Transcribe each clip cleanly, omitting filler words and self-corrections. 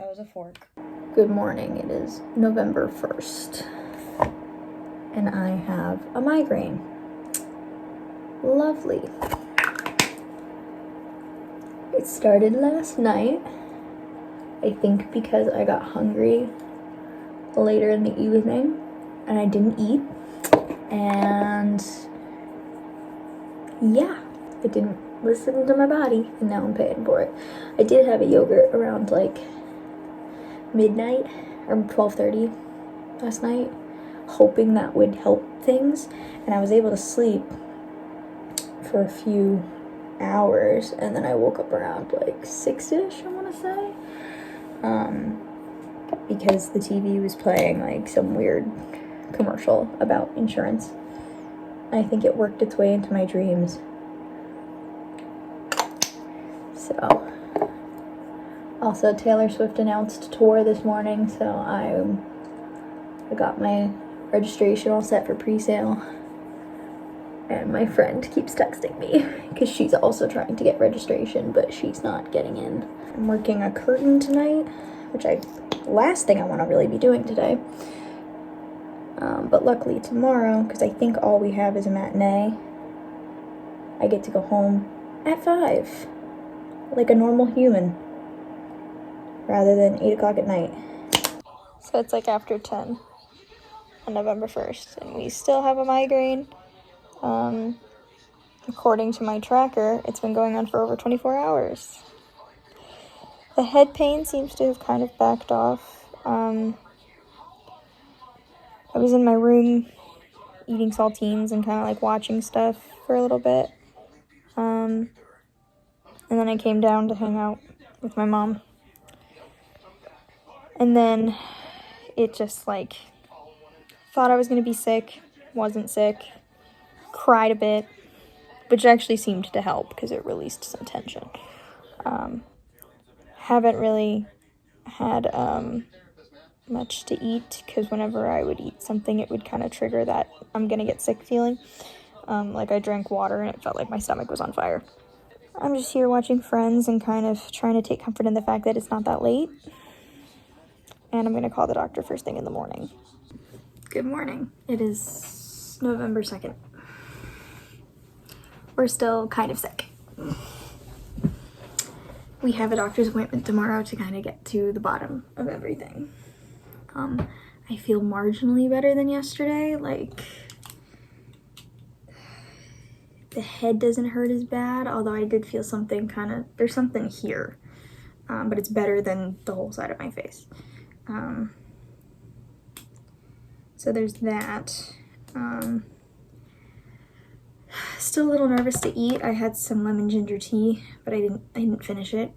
That was a fork. Good morning. It is November 1st. And I have a migraine. Lovely. It started last night. I think because I got hungry later in the evening and I didn't eat. And yeah, I didn't listen to my body and now I'm paying for it. I did have a yogurt around like midnight or 12:30 last night, hoping that would help things, and I was able to sleep for a few hours, and then I woke up around like 6ish, I want to say, because the TV was playing like some weird commercial about insurance. I think it worked its way into my dreams. So also, Taylor Swift announced a tour this morning, so I got my registration all set for pre-sale. And my friend keeps texting me because she's also trying to get registration, but she's not getting in. I'm working a curtain tonight, which last thing I want to really be doing today. But luckily tomorrow, because I think all we have is a matinee, I get to go home at 5, like a normal human, rather than 8 o'clock at night. So it's like after 10 on November 1st, and we still have a migraine. According to my tracker, it's been going on for over 24 hours. The head pain seems to have kind of backed off. I was in my room eating saltines and kind of like watching stuff for a little bit. And then I came down to hang out with my mom. And then it just like, thought I was going to be sick, wasn't sick, cried a bit, which actually seemed to help because it released some tension. Haven't really had much to eat because whenever I would eat something, it would kind of trigger that I'm going to get sick feeling. Like I drank water and it felt like my stomach was on fire. I'm just here watching Friends and kind of trying to take comfort in the fact that it's not that late. And I'm going to call the doctor first thing in the morning. Good morning. It is November 2nd. We're still kind of sick. We have a doctor's appointment tomorrow to kind of get to the bottom of everything. I feel marginally better than yesterday. Like, the head doesn't hurt as bad, although I did feel something there's something here. But it's better than the whole side of my face. So there's that. Still a little nervous to eat. I had some lemon ginger tea, but I didn't finish it.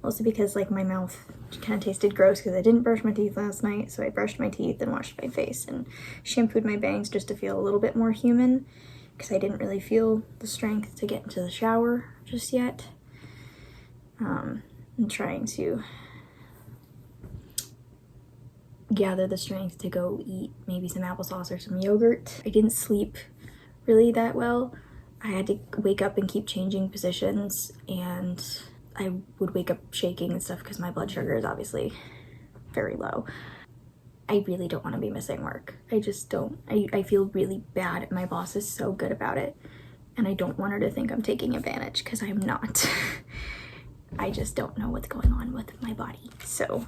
Mostly because like my mouth kind of tasted gross because I didn't brush my teeth last night. So I brushed my teeth and washed my face and shampooed my bangs just to feel a little bit more human because I didn't really feel the strength to get into the shower just yet. I'm trying to gather the strength to go eat maybe some applesauce or some yogurt. I didn't sleep really that well. I had to wake up and keep changing positions, and I would wake up shaking and stuff because my blood sugar is obviously very low. I really don't want to be missing work. I just don't. I feel really bad. My boss is so good about it, and I don't want her to think I'm taking advantage because I'm not. I just don't know what's going on with my body, so.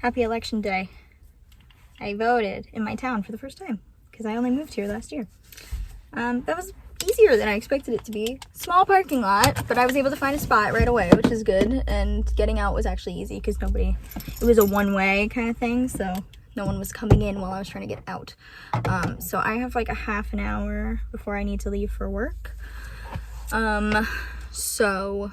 Happy election day. I voted in my town for the first time because I only moved here last year. That was easier than I expected it to be. Small parking lot, but I was able to find a spot right away, which is good. And getting out was actually easy because it was a one-way kind of thing, so no one was coming in while I was trying to get out. So I have like a half an hour before I need to leave for work. So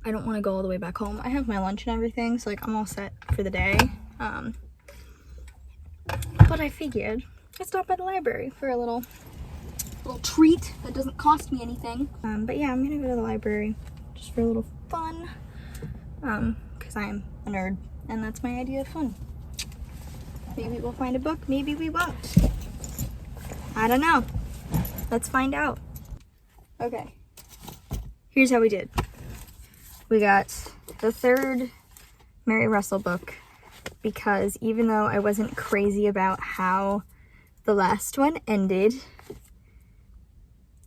I don't want to go all the way back home. I have my lunch and everything, so like I'm all set for the day. But I figured I stopped by the library for a little treat that doesn't cost me anything. But yeah, I'm gonna go to the library just for a little fun, because I'm a nerd and that's my idea of fun. Maybe we'll find a book, maybe we won't. I don't know. Let's find out. Okay, here's how we did. We got the third Mary Russell book because even though I wasn't crazy about how the last one ended,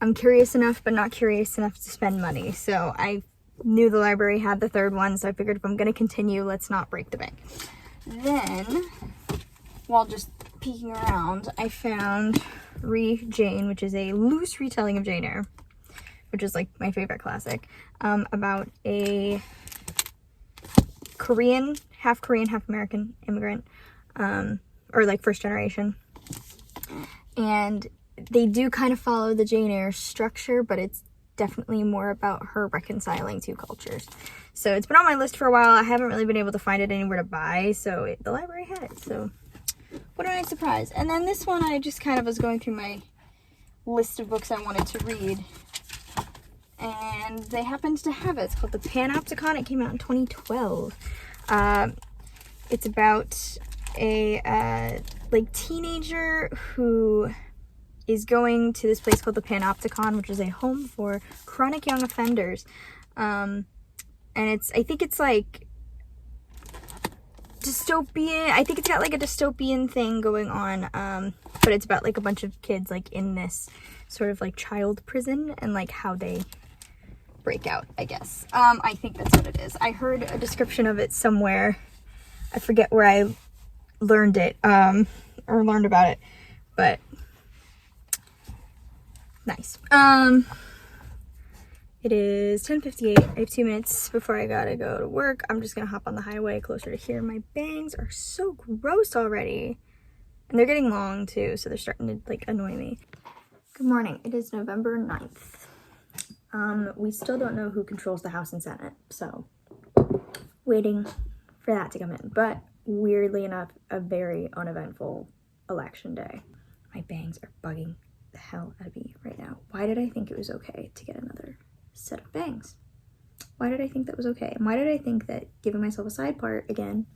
I'm curious enough but not curious enough to spend money. So I knew the library had the third one, so I figured if I'm gonna continue, let's not break the bank. Then, while just peeking around, I found Jane, which is a loose retelling of Jane Eyre, which is like my favorite classic, about a half Korean, half American immigrant, or like first generation. And they do kind of follow the Jane Eyre structure, but it's definitely more about her reconciling two cultures. So it's been on my list for a while. I haven't really been able to find it anywhere to buy, so the library had it. So what a nice surprise. And then this one, I just kind of was going through my list of books I wanted to read, and they happened to have it. It's called The Panopticon. It came out in 2012. It's about a like teenager who is going to this place called the Panopticon, which is a home for chronic young offenders. And I think it's like dystopian. I think it's got like a dystopian thing going on. But it's about like a bunch of kids like in this sort of like child prison and like how they break out, I guess. I think that's what it is. I heard a description of it somewhere. I forget where I learned it, or learned about it, but nice. It is 10:58. I have 2 minutes before I gotta go to work. I'm just gonna hop on the highway closer to here. My bangs are so gross already. And they're getting long too, so they're starting to like annoy me. Good morning. It is November 9th. We still don't know who controls the House and Senate, so waiting for that to come in. But weirdly enough, a very uneventful election day. My bangs are bugging the hell out of me right now. Why did I think it was okay to get another set of bangs? Why did I think that was okay? And why did I think that giving myself a side part again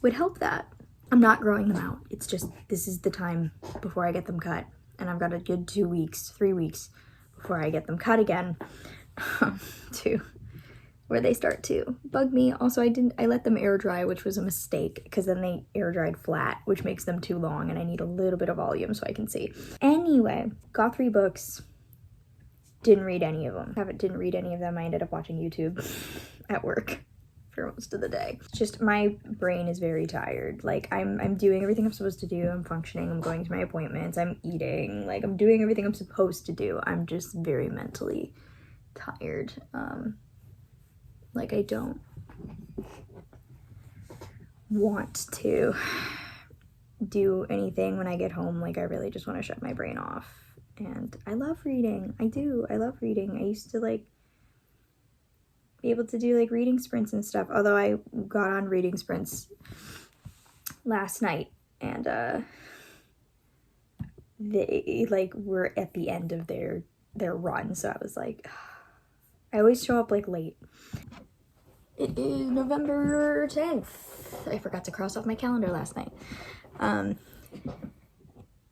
would help that? I'm not growing them out. It's just, this is the time before I get them cut. And I've got a good 2 weeks, 3 weeks before I get them cut again, to where they start to bug me. Also, I let them air dry, which was a mistake, because then they air dried flat, which makes them too long, and I need a little bit of volume so I can see. Anyway, got 3 books, didn't read any of them. Didn't read any of them. I ended up watching YouTube at work for most of the day. It's just my brain is very tired. Like I'm doing everything I'm supposed to do. I'm functioning. I'm going to my appointments. I'm eating. Like I'm doing everything I'm supposed to do. I'm just very mentally tired. Like I don't want to do anything when I get home. Like I really just want to shut my brain off. And I love reading. I do. I love reading. I used to like be able to do like reading sprints and stuff. Although I got on reading sprints last night and they like were at the end of their run. So I was like, I always show up like late. It is November 10th. I forgot to cross off my calendar last night.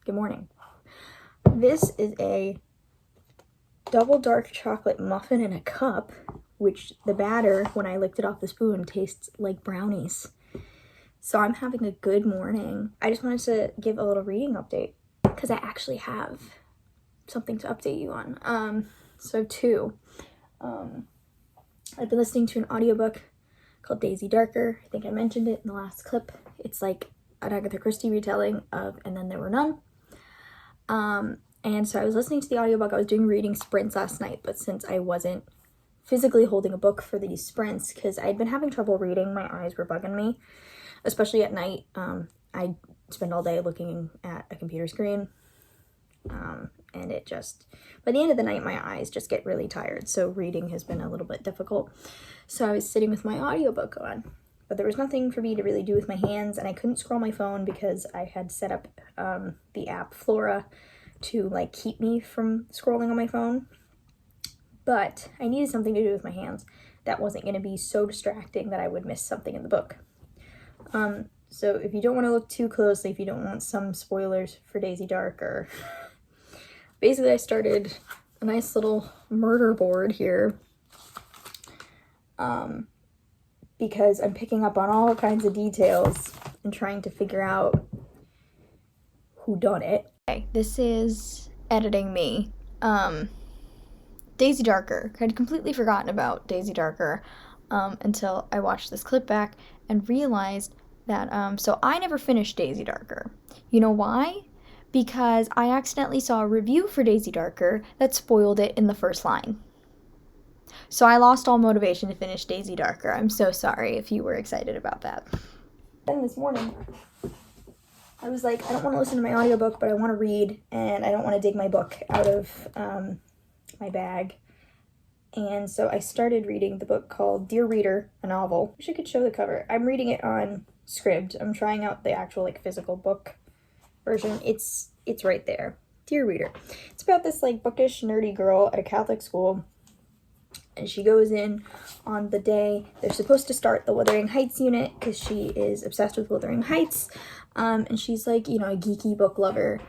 Good morning. This is a double dark chocolate muffin in a cup, which the batter, when I licked it off the spoon, tastes like brownies. So I'm having a good morning. I just wanted to give a little reading update because I actually have something to update you on. So 2. I've been listening to an audiobook called Daisy Darker. I think I mentioned it in the last clip. It's like an Agatha Christie retelling of And Then There Were None. And so I was listening to the audiobook. I was doing reading sprints last night, but since I wasn't physically holding a book for these sprints, because I'd been having trouble reading, my eyes were bugging me, especially at night. I spend all day looking at a computer screen, and it just, by the end of the night, my eyes just get really tired, so reading has been a little bit difficult. So I was sitting with my audiobook on, but there was nothing for me to really do with my hands, and I couldn't scroll my phone because I had set up the app Flora to like keep me from scrolling on my phone. But I needed something to do with my hands that wasn't going to be so distracting that I would miss something in the book. So if you don't want to look too closely, if you don't want some spoilers for Daisy Darker, basically I started a nice little murder board here because I'm picking up on all kinds of details and trying to figure out who done it. Okay, this is editing me. Daisy Darker. I'd completely forgotten about Daisy Darker until I watched this clip back and realized that, so I never finished Daisy Darker. You know why? Because I accidentally saw a review for Daisy Darker that spoiled it in the first line. So I lost all motivation to finish Daisy Darker. I'm so sorry if you were excited about that. Then this morning, I was like, I don't want to listen to my audiobook, but I want to read, and I don't want to dig my book out of my bag. And so I started reading the book called Dear Reader, a novel. I wish I could show the cover. I'm reading it on Scribd. I'm trying out the actual like physical book version. It's right there. Dear Reader. It's about this like bookish, nerdy girl at a Catholic school. And she goes in on the day they're supposed to start the Wuthering Heights unit because she is obsessed with Wuthering Heights. And she's like, you know, a geeky book lover.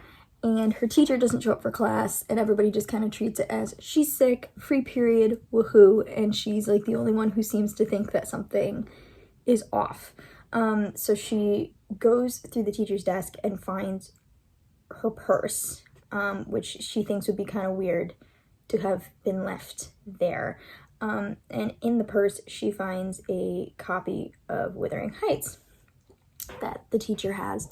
And her teacher doesn't show up for class, and everybody just kind of treats it as she's sick, free period, woohoo, and she's like the only one who seems to think that something is off. So she goes through the teacher's desk and finds her purse, which she thinks would be kind of weird to have been left there. And in the purse, she finds a copy of Wuthering Heights that the teacher has.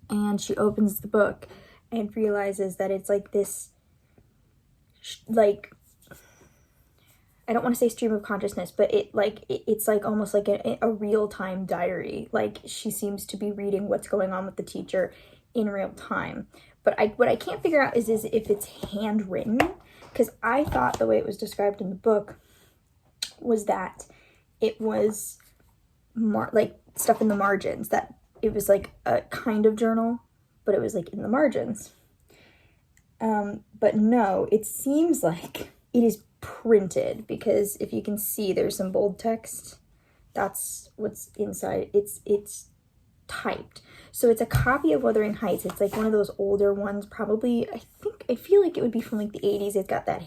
And she opens the book and realizes that it's like this, like, I don't want to say stream of consciousness, but it's like almost like a real-time diary. Like, she seems to be reading what's going on with the teacher in real time. But what I can't figure out is if it's handwritten, because I thought the way it was described in the book was that it was like stuff in the margins, that it was like a kind of journal, but it was like in the margins. But no, it seems like it is printed, because if you can see, there's some bold text. That's what's inside. It's typed. So it's a copy of Wuthering Heights. It's like one of those older ones, probably. I feel like it would be from like the 80s. It's got that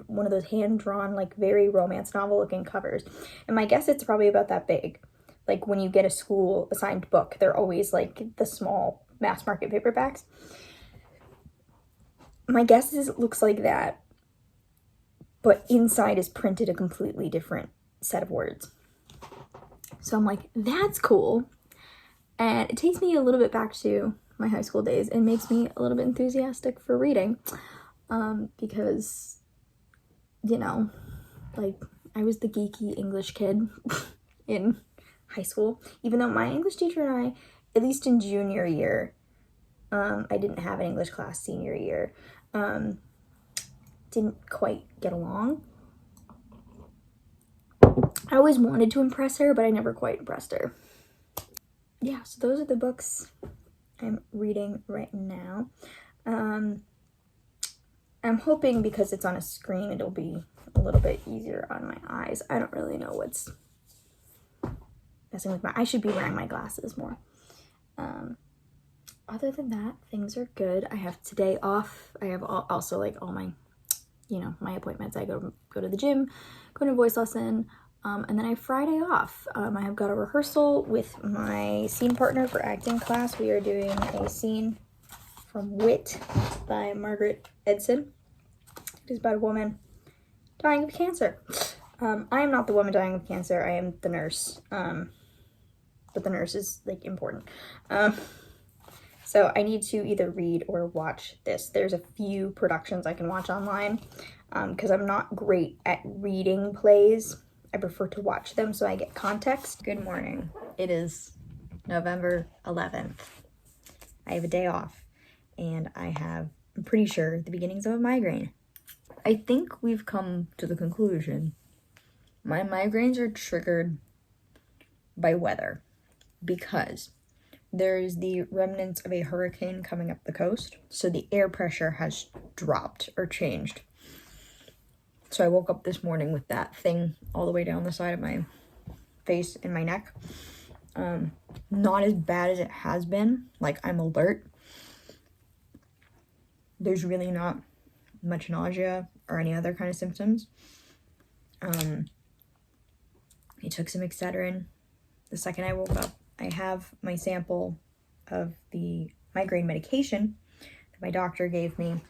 one of those hand-drawn, like very romance novel looking covers. And my guess it's probably about that big. Like when you get a school assigned book, they're always like the small mass market paperbacks. My guess is it looks like that, but inside is printed a completely different set of words. So I'm like, that's cool. And it takes me a little bit back to my high school days and makes me a little bit enthusiastic for reading. Because, you know, like I was the geeky English kid in high school, even though my English teacher and I, at least in junior year, I didn't have an English class senior year, didn't quite get along. I always wanted to impress her, but I never quite impressed her. Yeah, so those are the books I'm reading right now. I'm hoping because it's on a screen, it'll be a little bit easier on my eyes. I don't really know what's messing with I should be wearing my glasses more. Other than that, things are good. I have today off. I have also like all my, you know, my appointments. I go to the gym, go to a voice lesson, and then I have Friday off. I have got a rehearsal with my scene partner for acting class. We are doing a scene from Wit by Margaret Edson. It is about a woman dying of cancer. I am not the woman dying of cancer. I am the nurse. But the nurse is like important. So I need to either read or watch this. There's a few productions I can watch online because I'm not great at reading plays. I prefer to watch them so I get context. Good morning. It is November 11th. I have a day off and I'm pretty sure, the beginnings of a migraine. I think we've come to the conclusion my migraines are triggered by weather, because there's the remnants of a hurricane coming up the coast, so the air pressure has dropped or changed. So I woke up this morning with that thing all the way down the side of my face and my neck. Not as bad as it has been. Like, I'm alert. There's really not much nausea or any other kind of symptoms. I took some Excedrin the second I woke up. I have my sample of the migraine medication that my doctor gave me,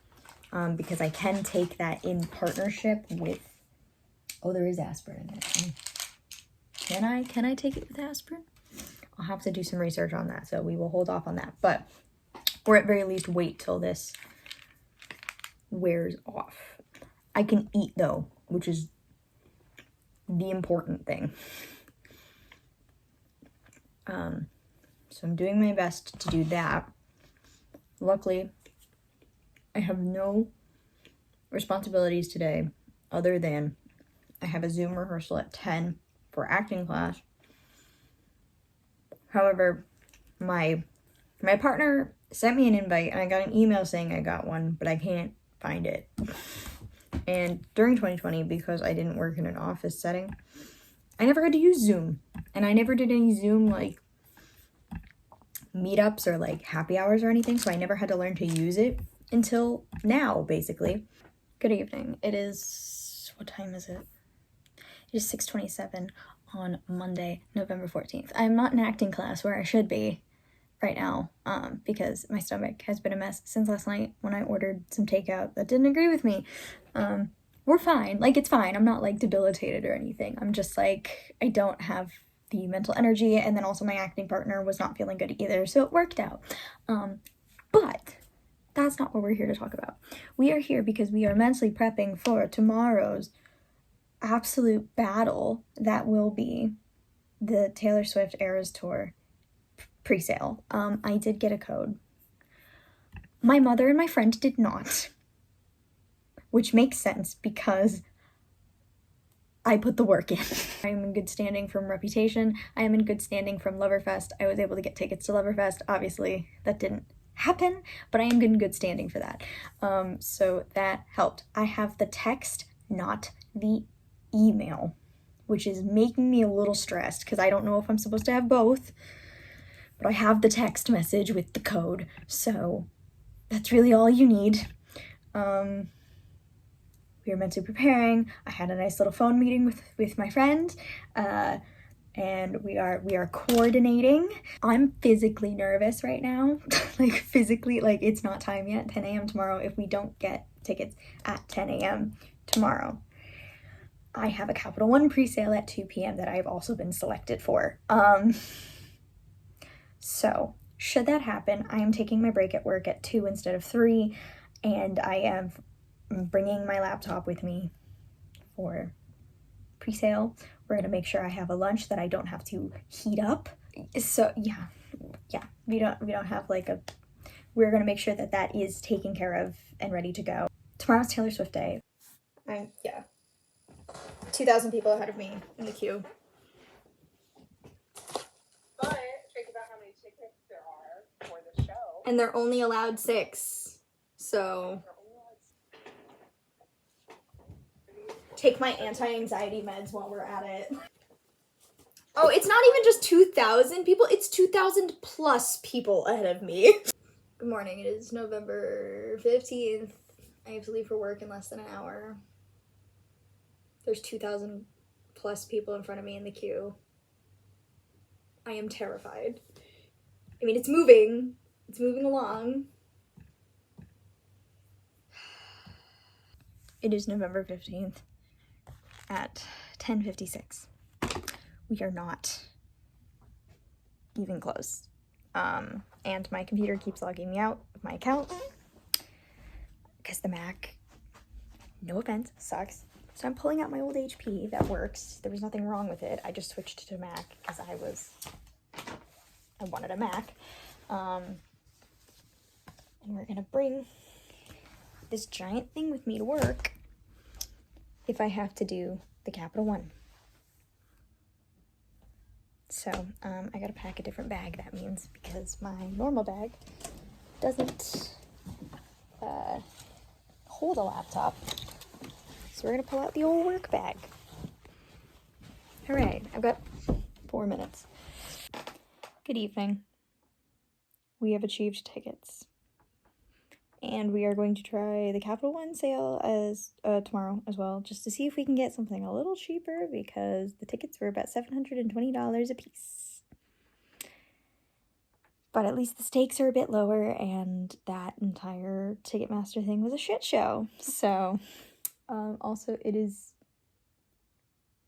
because I can take that in partnership with, there is aspirin in it. Can I take it with aspirin? I'll have to do some research on that, so we will hold off on that. But, or at very least wait till this wears off. I can eat though, which is the important thing. So I'm doing my best to do that. Luckily, I have no responsibilities today other than I have a Zoom rehearsal at 10 for acting class. However, my partner sent me an invite and I got an email saying I got one, but I can't find it. And during 2020, because I didn't work in an office setting, I never had to use Zoom. And I never did any Zoom like meetups or like happy hours or anything, so I never had to learn to use it until now, basically. Good evening. It is, what time is it? It is 6:27 on Monday, November 14th. I'm not in acting class where I should be right now, because my stomach has been a mess since last night when I ordered some takeout that didn't agree with me. We're fine. Like, it's fine. I'm not like debilitated or anything. I'm just like, I don't have the mental energy, and then also my acting partner was not feeling good either, so it worked out. But that's not what we're here to talk about. We are here because we are mentally prepping for tomorrow's absolute battle that will be the Taylor Swift Eras Tour pre-sale. I did get a code. My mother and my friend did not, which makes sense because I put the work in. I am in good standing from Reputation. I am in good standing from Loverfest. I was able to get tickets to Loverfest. Obviously, that didn't happen, but I am in good standing for that. So that helped. I have the text, not the email, which is making me a little stressed because I don't know if I'm supposed to have both, but I have the text message with the code, so that's really all you need. We are mentally preparing. I had a nice little phone meeting with my friend, and we are coordinating. I'm physically nervous right now. Like, physically, like, it's not time yet, 10 a.m. tomorrow. If we don't get tickets at 10 a.m. tomorrow, I have a Capital One pre-sale at 2 p.m. that I've also been selected for. So should that happen, I am taking my break at work at 2 instead of 3, and I am bringing my laptop with me for pre-sale. We're gonna make sure I have a lunch that I don't have to heat up. So yeah, we don't have like a, we're gonna make sure that that is taken care of and ready to go. Tomorrow's Taylor Swift day. 2,000 people ahead of me in the queue. But think about how many tickets there are for the show. And they're only allowed 6. So take my anti-anxiety meds while we're at it. Oh, it's not even just 2,000 people, it's 2,000 plus people ahead of me. Good morning, it is November 15th. I have to leave for work in less than an hour. There's 2,000 plus people in front of me in the queue. I am terrified. I mean, it's moving along. It is November 15th at 10:56. We are not even close. And my computer keeps logging me out of my account because the Mac, no offense, sucks. So I'm pulling out my old HP that works. There was nothing wrong with it. I just switched to Mac because I wanted a Mac. And we're gonna bring this giant thing with me to work if I have to do the Capital One. So I gotta pack a different bag, that means, because my normal bag doesn't hold a laptop. So we're gonna pull out the old work bag. Hooray, I've got 4 minutes. Good evening. We have achieved tickets. And we are going to try the Capital One sale as tomorrow as well, just to see if we can get something a little cheaper, because the tickets were about $720 a piece. But at least the stakes are a bit lower, and that entire Ticketmaster thing was a shit show. So, also it is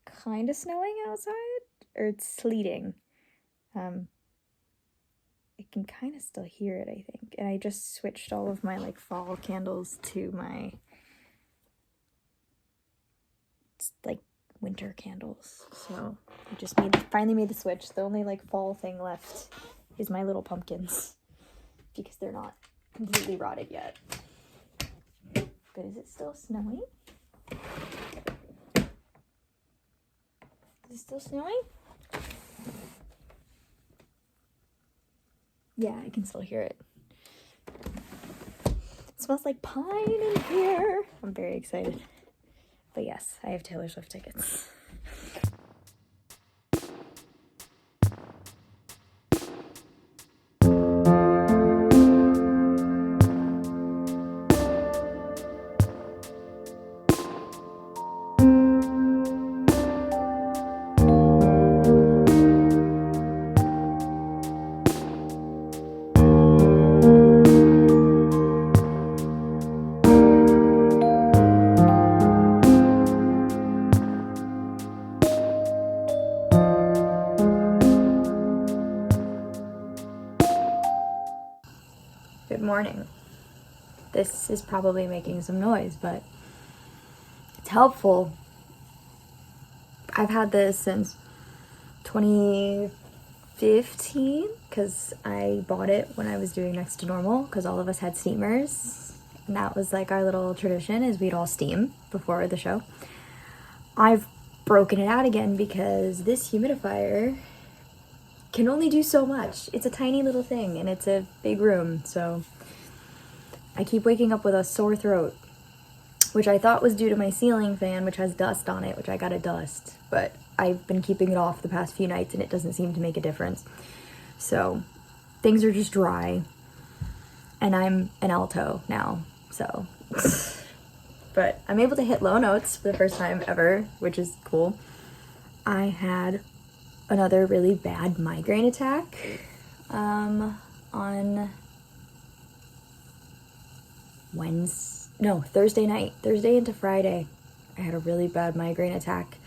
kind of snowing outside, or it's sleeting. I can kind of still hear it, I think. And I just switched all of my, like, fall candles to my, like, winter candles. So I just finally made the switch. The only, like, fall thing left is my little pumpkins, because they're not completely rotted yet. But is it still snowing? Is it still snowing? Yeah, I can still hear it. It smells like pine in here. I'm very excited. But yes, I have Taylor Swift tickets. Good morning. This is probably making some noise, but it's helpful. I've had this since 2015, because I bought it when I was doing Next to Normal, because all of us had steamers, and that was like our little tradition, is we'd all steam before the show. I've broken it out again because this humidifier can only do so much. It's a tiny little thing, and it's a big room, so I keep waking up with a sore throat, which I thought was due to my ceiling fan, which has dust on it, which I gotta dust, but I've been keeping it off the past few nights and it doesn't seem to make a difference. So things are just dry, and I'm an alto now, so. But I'm able to hit low notes for the first time ever, which is cool. I had another really bad migraine attack on Thursday night. Thursday into Friday, I had a really bad migraine attack,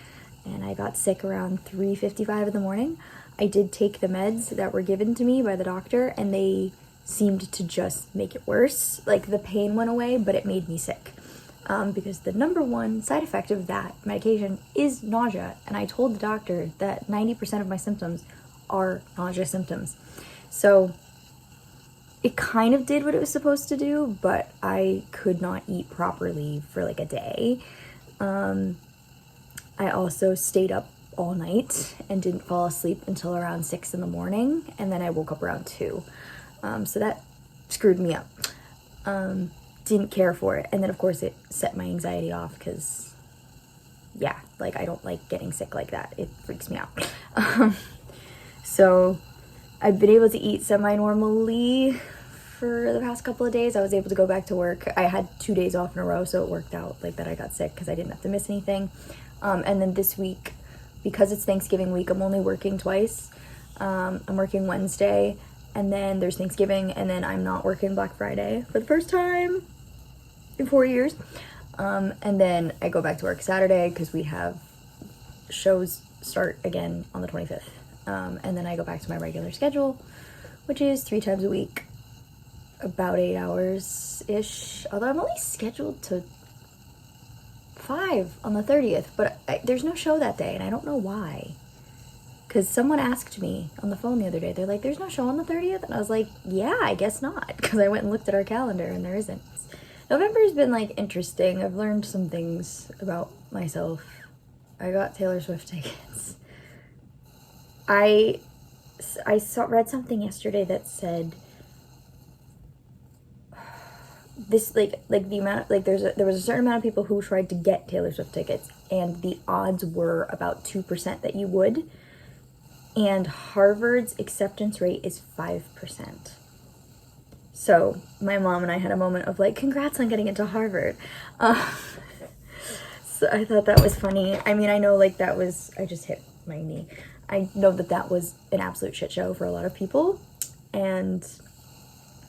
and I got sick around 3:55 in the morning. I did take the meds that were given to me by the doctor, and they seemed to just make it worse. Like, the pain went away, but it made me sick. Because the number one side effect of that medication is nausea, and I told the doctor that 90% of my symptoms are nausea symptoms. So it kind of did what it was supposed to do, but I could not eat properly for like a day. I also stayed up all night and didn't fall asleep until around 6 in the morning, and then I woke up around 2. So that screwed me up. Didn't care for it. And then, of course, it set my anxiety off, because, yeah, like, I don't like getting sick like that. It freaks me out. So I've been able to eat semi-normally for the past couple of days. I was able to go back to work. I had 2 days off in a row, so it worked out like that I got sick, because I didn't have to miss anything. And then this week, because it's Thanksgiving week, I'm only working twice. I'm working Wednesday, and then there's Thanksgiving, and then I'm not working Black Friday for the first time in 4 years. And then I go back to work Saturday, because we have shows start again on the 25th. And then I go back to my regular schedule, which is 3 times a week, about 8 hours-ish. Although I'm only scheduled to 5 on the 30th, but there's no show that day, and I don't know why. Because someone asked me on the phone the other day, they're like, there's no show on the 30th? And I was like, yeah, I guess not, because I went and looked at our calendar, and there isn't. November's been, like, interesting. I've learned some things about myself. I got Taylor Swift tickets. I read something yesterday that said this, like the amount, like there was a certain amount of people who tried to get Taylor Swift tickets, and the odds were about 2% that you would, and Harvard's acceptance rate is 5%. So my mom and I had a moment of like, congrats on getting into Harvard. So I thought that was funny. I mean, I know like that was, I just hit my knee. I know that was an absolute shit show for a lot of people, and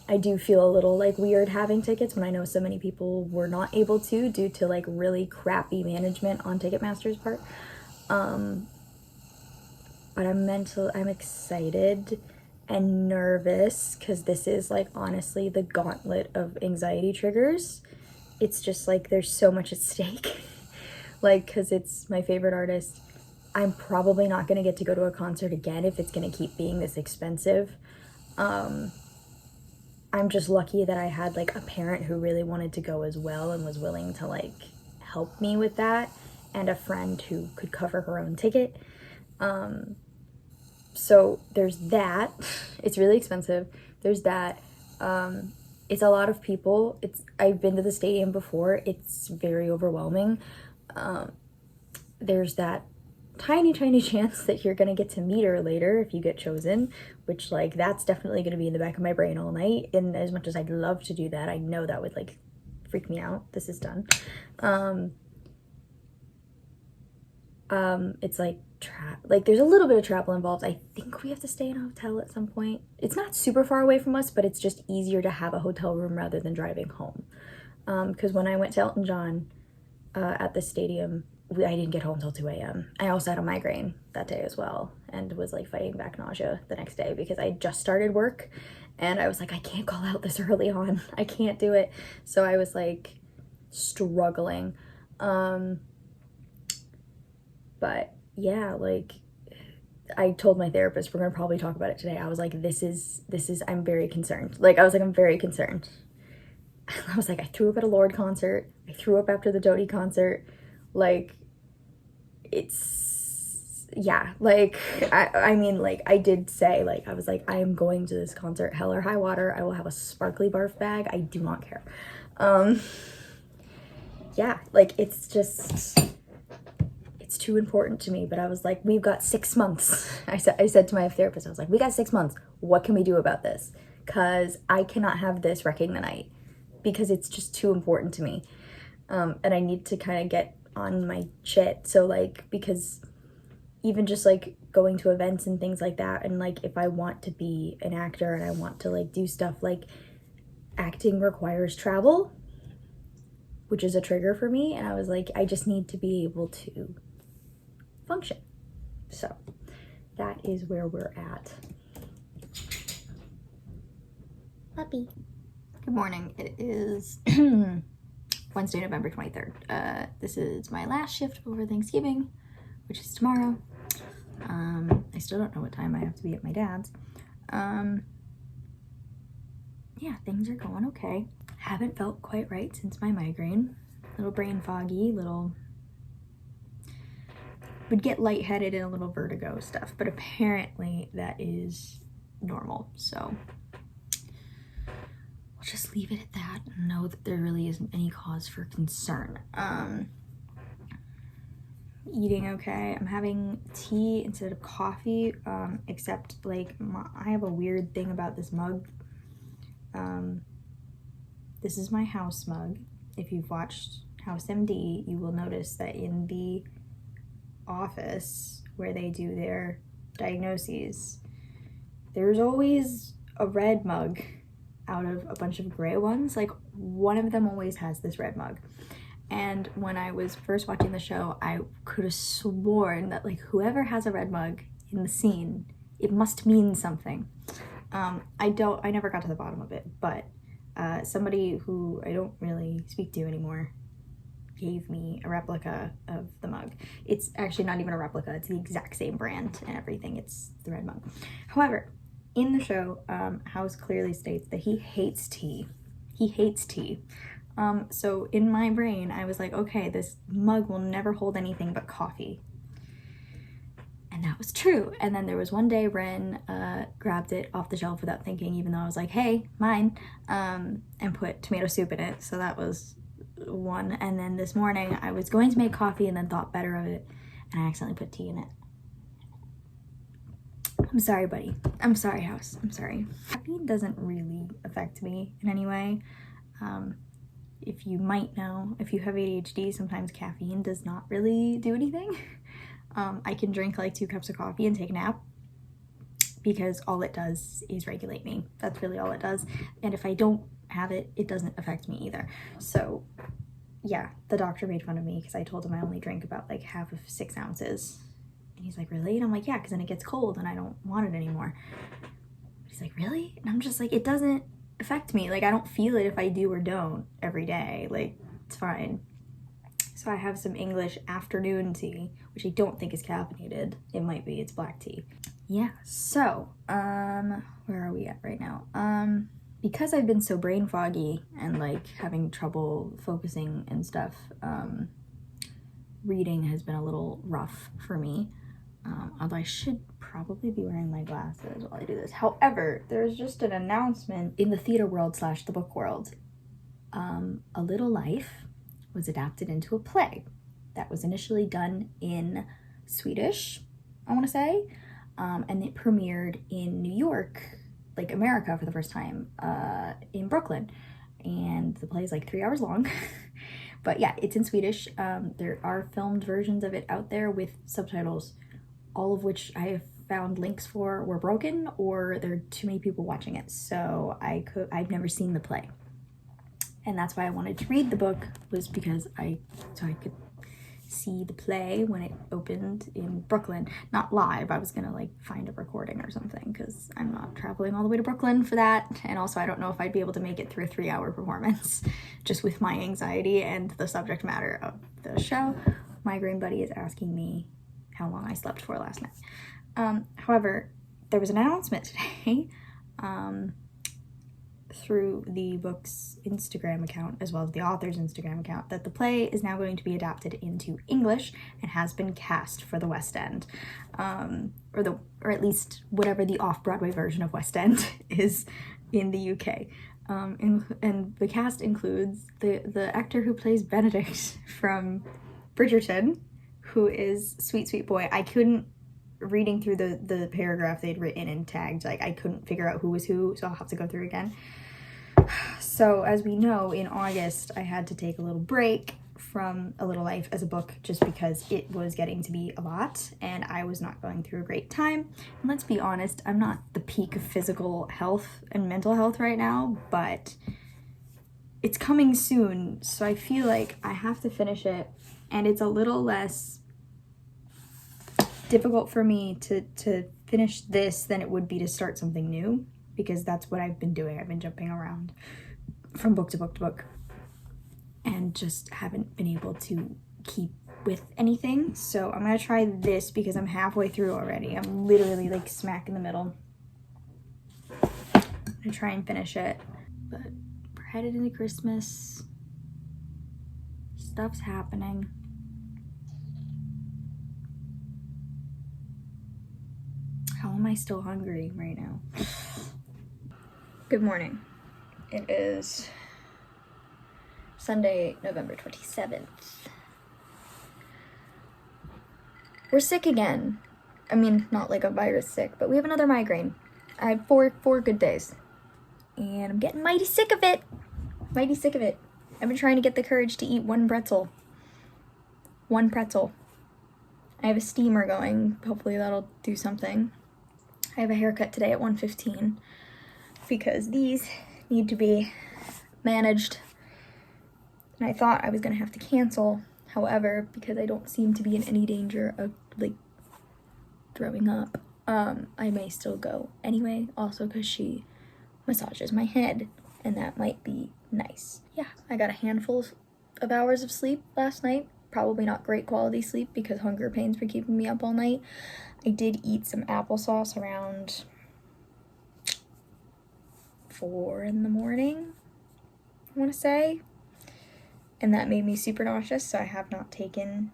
I do feel a little like weird having tickets when I know so many people were not able to due to like really crappy management on Ticketmaster's part. But I'm excited and nervous because this is like honestly the gauntlet of anxiety triggers. It's just like there's so much at stake. Like, because it's my favorite artist. I'm probably not going to get to go to a concert again if it's going to keep being this expensive. I'm just lucky that I had like a parent who really wanted to go as well and was willing to like help me with that, and a friend who could cover her own ticket. So there's that. It's really expensive. There's that. It's a lot of people. I've been to the stadium before. It's very overwhelming. There's that tiny chance that you're gonna get to meet her later if you get chosen, which like that's definitely gonna be in the back of my brain all night. And as much as I'd love to do that, I know that would like freak me out. This is done. It's like there's a little bit of travel involved. I think we have to stay in a hotel at some point. It's not super far away from us, but it's just easier to have a hotel room rather than driving home. Because when I went to Elton John at the stadium, I didn't get home till 2 a.m. I also had a migraine that day as well, and was like fighting back nausea the next day because I just started work, and I was like, I can't call out this early on. I can't do it. So I was like struggling. But yeah, like I told my therapist, we're gonna probably talk about it today. I was like, this is, I'm very concerned. Like, I was like, I'm very concerned. I was like, I threw up at a Lorde concert. I threw up after the Dodie concert. Like, it's, yeah, like, I mean, like, I did say, like, I was like, I am going to this concert, hell or high water. I will have a sparkly barf bag. I do not care. Yeah, like, it's just, it's too important to me. But I was like, we've got 6 months. I said to my therapist, I was like, we got 6 months. What can we do about this? Because I cannot have this wrecking the night, because it's just too important to me. And I need to kind of get on my shit. So like, because even just like going to events and things like that, and like if I want to be an actor and I want to like do stuff, like acting requires travel, which is a trigger for me. And I was like, I just need to be able to function. So that is where we're at. Puppy. Good morning. It is Wednesday, November 23rd. This is my last shift before Thanksgiving, which is tomorrow. I still don't know what time I have to be at my dad's. Yeah, things are going okay. Haven't felt quite right since my migraine. Little brain foggy, would get lightheaded and a little vertigo stuff, but apparently that is normal. So we'll just leave it at that and know that there really isn't any cause for concern. Eating okay. I'm having tea instead of coffee, except like I have a weird thing about this mug. This is my house mug. If you've watched House MD, you will notice that in the office where they do their diagnoses, there's always a red mug out of a bunch of gray ones. Like, one of them always has this red mug. And when I was first watching the show, I could have sworn that like whoever has a red mug in the scene, it must mean something. I never got to the bottom of it, but somebody who I don't really speak to anymore gave me a replica of the mug. It's actually not even a replica, it's the exact same brand and everything. It's the red mug. However, in the show, House clearly states that he hates tea. He hates tea. So in my brain, I was like, okay, this mug will never hold anything but coffee. And And that was true. And then there was one day Ren grabbed it off the shelf without thinking, even though I was like, hey, mine, and put tomato soup in it. So that was one. And then this morning I was going to make coffee and then thought better of it, and I accidentally put tea in it. I'm sorry, buddy. I'm sorry, house. I'm sorry. Caffeine doesn't really affect me in any way. If you might know, if you have ADHD, sometimes caffeine does not really do anything. I can drink like 2 cups of coffee and take a nap because all it does is regulate me. That's really all it does. And if I don't have it, it doesn't affect me either. So yeah, the doctor made fun of me because I told him I only drink about like half of 6 ounces. And he's like, really? And I'm like, yeah, because then it gets cold and I don't want it anymore. He's like, really? And I'm just like, it doesn't affect me. Like, I don't feel it if I do or don't every day. Like, it's fine. So I have some English afternoon tea, which I don't think is caffeinated. It might be. It's black tea. Yeah. So, where are we at right now? Because I've been so brain foggy and like having trouble focusing and stuff, reading has been a little rough for me. Although I should probably be wearing my glasses while I do this. However, there's just an announcement in the theater world / the book world. A Little Life was adapted into a play that was initially done in Swedish, I want to say, and it premiered in New York, like America, for the first time, in Brooklyn. And the play is like 3 hours long. But yeah, it's in Swedish. There are filmed versions of it out there with subtitles, all of which I have found links for were broken or there are too many people watching it. So I've never seen the play. And that's why I wanted to read the book, was because I could see the play when it opened in Brooklyn. Not live, I was gonna like find a recording or something because I'm not traveling all the way to Brooklyn for that. And also I don't know if I'd be able to make it through a 3-hour performance just with my anxiety and the subject matter of the show. Migraine Buddy is asking me how long I slept for last night. However, there was an announcement today through the book's Instagram account, as well as the author's Instagram account, that the play is now going to be adapted into English and has been cast for the West End, or at least whatever the off-Broadway version of West End is in the UK. And the cast includes the actor who plays Benedict from Bridgerton, who is sweet, sweet boy. I couldn't, reading through the paragraph they'd written and tagged, like I couldn't figure out who was who, so I'll have to go through again. So as we know, in August, I had to take a little break from A Little Life as a book just because it was getting to be a lot and I was not going through a great time. And let's be honest, I'm not the peak of physical health and mental health right now, but it's coming soon, so I feel like I have to finish it, and it's a little less difficult for me to finish this than it would be to start something new, because that's what I've been doing. I've been jumping around from book to book to book and just haven't been able to keep with anything. So I'm gonna try this because I'm halfway through already. I'm literally like smack in the middle. I'm gonna try and finish it, but we're headed into Christmas. Stuff's happening. How am I still hungry right now? Good morning. It is Sunday, November 27th. We're sick again. I mean, not like a virus sick, but we have another migraine. I had four good days. And I'm getting mighty sick of it. Mighty sick of it. I've been trying to get the courage to eat one pretzel. One pretzel. I have a steamer going. Hopefully that'll do something. I have a haircut today at 1:15 because these need to be managed. And I thought I was gonna have to cancel. However, because I don't seem to be in any danger of like throwing up, I may still go anyway. Also because she massages my head and that might be nice. Yeah, I got a handful of hours of sleep last night. Probably not great quality sleep because hunger pains were keeping me up all night. I did eat some applesauce around 4 in the morning, I want to say. And that made me super nauseous, so I have not taken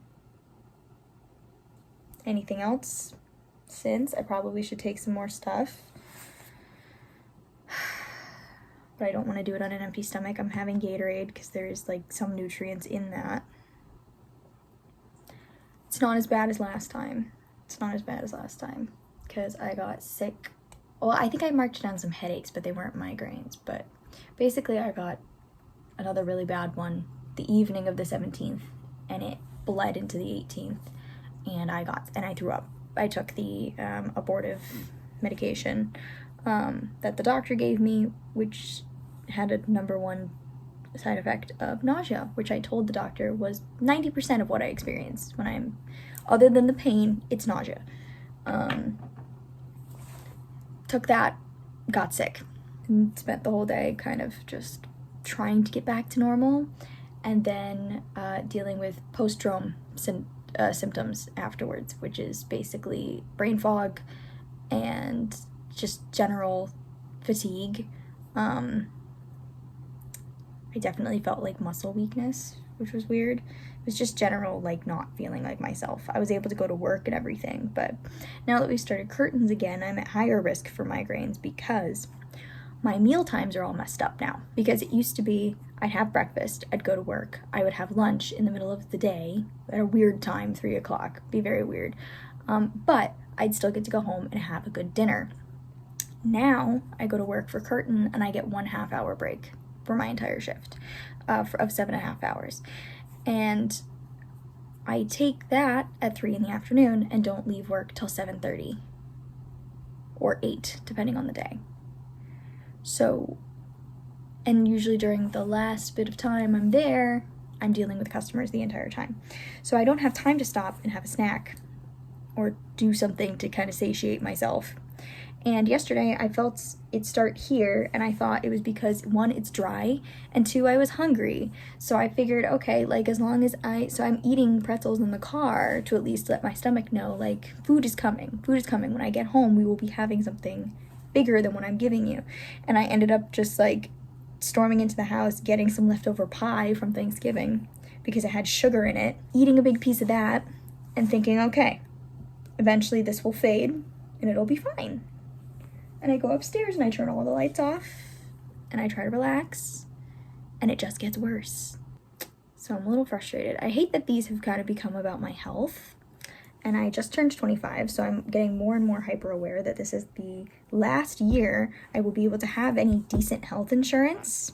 anything else since. I probably should take some more stuff. But I don't want to do it on an empty stomach. I'm having Gatorade because there's like some nutrients in that. It's not as bad as last time. Because I got sick. Well, I think I marked down some headaches, but they weren't migraines. But basically I got another really bad one the evening of the 17th, and it bled into the 18th, and I threw up. I took the abortive medication that the doctor gave me, which had a number one side effect of nausea, which I told the doctor was 90% of what I experienced when I'm, other than the pain, it's nausea. Took that, got sick, and spent the whole day kind of just trying to get back to normal, and then dealing with post-drome symptoms afterwards, which is basically brain fog and just general fatigue. I definitely felt like muscle weakness, which was weird. It was just general, like, not feeling like myself. I was able to go to work and everything, but now that we started curtains again, I'm at higher risk for migraines because my meal times are all messed up now. Because it used to be I'd have breakfast, I'd go to work, I would have lunch in the middle of the day at a weird time, 3 o'clock, be very weird. But I'd still get to go home and have a good dinner. Now I go to work for curtain and I get 1.5 hour break for my entire shift of 7.5 hours. And I take that at 3 in the afternoon and don't leave work till 7:30 or 8, depending on the day. So, and usually during the last bit of time I'm there, I'm dealing with customers the entire time. So I don't have time to stop and have a snack or do something to kind of satiate myself. And yesterday I felt it start here, and I thought it was because 1, it's dry, and 2, I was hungry. So I figured, okay, like as long as so I'm eating pretzels in the car to at least let my stomach know, like, food is coming. When I get home, we will be having something bigger than what I'm giving you. And I ended up just like storming into the house, getting some leftover pie from Thanksgiving because it had sugar in it, eating a big piece of that, and thinking, okay, eventually this will fade and it'll be fine. And I go upstairs and I turn all the lights off and I try to relax, and it just gets worse. So I'm a little frustrated. I hate that these have kind of become about my health, and I just turned 25, so I'm getting more and more hyper aware that this is the last year I will be able to have any decent health insurance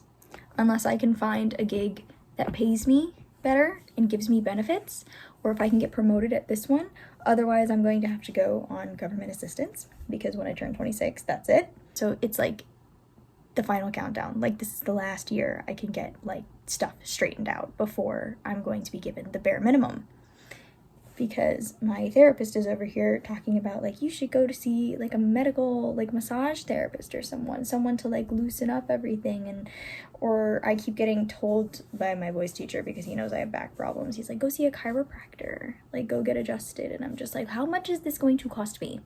unless I can find a gig that pays me better and gives me benefits, or if I can get promoted at this one. Otherwise, I'm going to have to go on government assistance because when I turn 26, that's it. So it's like the final countdown. Like, this is the last year I can get like stuff straightened out before I'm going to be given the bare minimum. Because my therapist is over here talking about, like, you should go to see like a medical, like, massage therapist or someone to like loosen up everything. And or I keep getting told by my voice teacher, because he knows I have back problems, he's like, go see a chiropractor, like, go get adjusted. And I'm just like, how much is this going to cost me?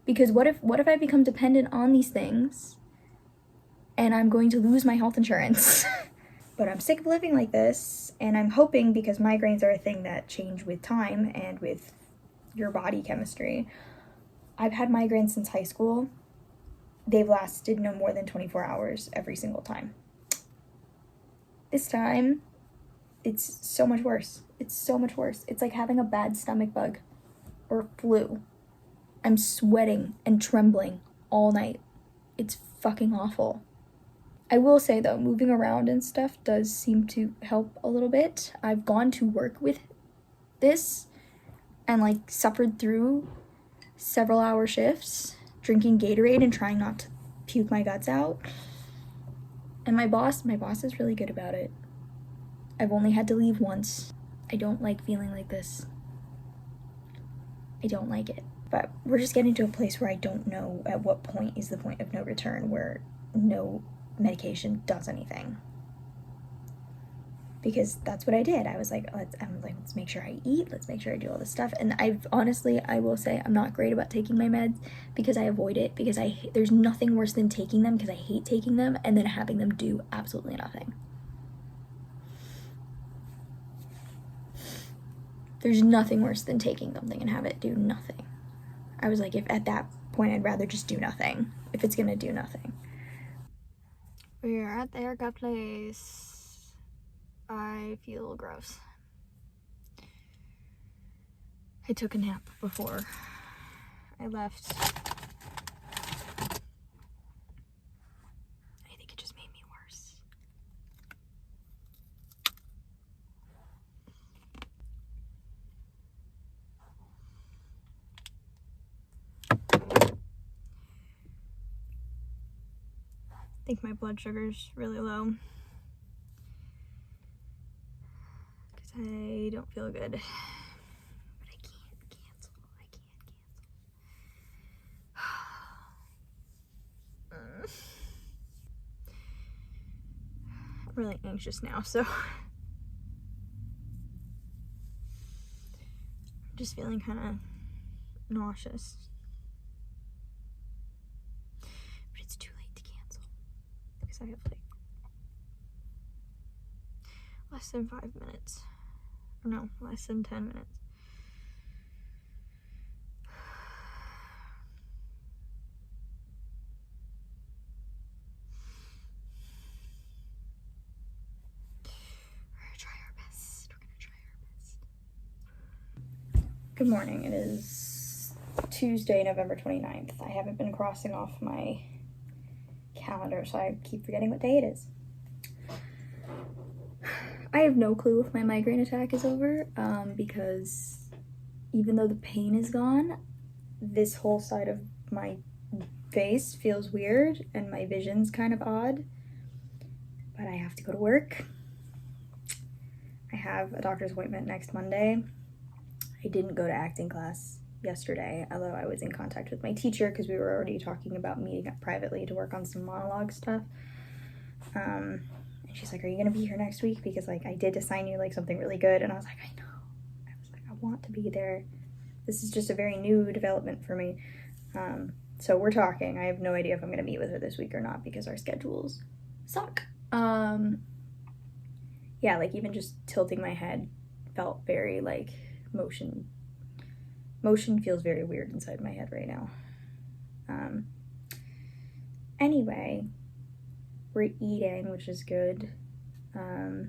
Because what if I become dependent on these things and I'm going to lose my health insurance? But I'm sick of living like this, and I'm hoping, because migraines are a thing that change with time and with your body chemistry. I've had migraines since high school. They've lasted no more than 24 hours every single time. This time, it's so much worse. It's like having a bad stomach bug or flu. I'm sweating and trembling all night. It's fucking awful. I will say, though, moving around and stuff does seem to help a little bit. I've gone to work with this and, like, suffered through several hour shifts, drinking Gatorade and trying not to puke my guts out. And my boss is really good about it. I've only had to leave once. I don't like feeling like this. I don't like it. But we're just getting to a place where I don't know at what point is the point of no return, where no medication does anything. Because that's what I did. I was like, let's make sure I eat, let's make sure I do all this stuff. And I will say I'm not great about taking my meds because I avoid it, because there's nothing worse than taking them, because I hate taking them and then having them do absolutely nothing. There's nothing worse than taking something and have it do nothing. I was like, if at that point I'd rather just do nothing, if it's gonna do nothing. We are at the haircut place. I feel gross. I took a nap before I left. I think it just made me worse. I think my blood sugar's really low because I don't feel good. But I can't cancel. I'm really anxious now, so I'm just feeling kind of nauseous. But it's too late to cancel because I have like less than 5 minutes. Or no, less than 10 minutes. We're gonna try our best. Good morning. It is Tuesday, November 29th. I haven't been crossing off my calendar, so I keep forgetting what day it is. I have no clue if my migraine attack is over, because even though the pain is gone, this whole side of my face feels weird and my vision's kind of odd. But I have to go to work. I have a doctor's appointment next Monday. I didn't go to acting class yesterday, although I was in contact with my teacher because we were already talking about meeting up privately to work on some monologue stuff. And she's like, are you gonna be here next week? Because like I did assign you like something really good. And I was like, I know. I was like, I want to be there. This is just a very new development for me. So we're talking. I have no idea if I'm gonna meet with her this week or not because our schedules suck. Yeah, like even just tilting my head felt very like motion feels very weird inside my head right now. Anyway, we're eating, which is good. I